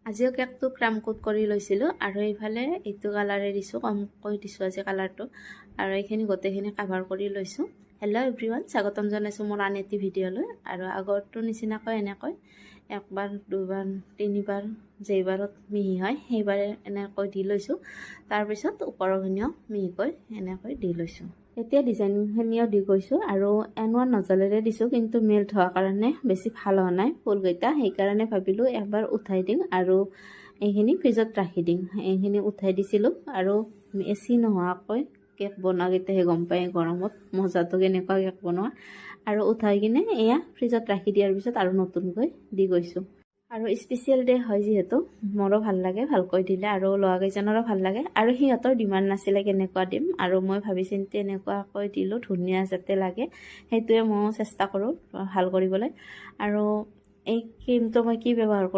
আজিও কেকটো carrom coat কৰি লৈছিলোঁ আৰু এইফালে এইটো কালাৰে দিছোঁ, কমকৈ দিছোঁ আজি কালাৰটো। আৰু এইখিনি গোটেইখিনি কাভাৰ কৰি লৈছোঁ। হেল্ল' এভৰিৱান, স্বাগতম জনাইছোঁ মোৰ আন এটি ভিডিঅ'লৈ। আৰু আগৰটোৰ নিচিনাকৈ এনেকৈ একবাৰ, দুবাৰ, তিনিবাৰ যেইবাৰত মিহি হয় সেইবাৰে এনেকৈ দি লৈছোঁ। তাৰপিছত ওপৰখিনিও মিহিকৈ এনেকৈ দি লৈছোঁ। এতিয়া ডিজাইনখিনিও দি গৈছোঁ আৰু N1 নজলেৰে দিছোঁ, কিন্তু মেল্ট হোৱাৰ কাৰণে বেছি ভাল হোৱা নাই ফুলকেইটা। সেইকাৰণে ভাবিলোঁ এবাৰ উঠাই দিওঁ আৰু এইখিনি ফ্ৰিজত ৰাখি দিম। এইখিনি উঠাই দিছিলোঁ আৰু এচি নোহোৱাকৈ কেক বনোৱাকেইটাহে গম পায় গৰমত মজাটো কেনেকুৱা কেক বনোৱা। আৰু উঠাই কিনে এয়া ফ্ৰিজত ৰাখি দিয়াৰ পিছত আৰু নতুনকৈ দি গৈছোঁ। আৰু স্পেচিয়েল ডে হয় যিহেতু মোৰো ভাল লাগে ভালকৈ দিলে, আৰু ল'ৰাকেইজনৰো ভাল লাগে। আৰু সিহঁতৰ ডিমাণ্ড নাছিলে কেনেকুৱা দিম, আৰু মই ভাবি চিন্তি এনেকুৱাকৈ দিলোঁ, ধুনীয়া যাতে লাগে সেইটোৱে মই চেষ্টা কৰোঁ ভাল কৰিবলৈ। আৰু এই ক্ৰীমটো মই কি ব্যৱহাৰ কৰোঁ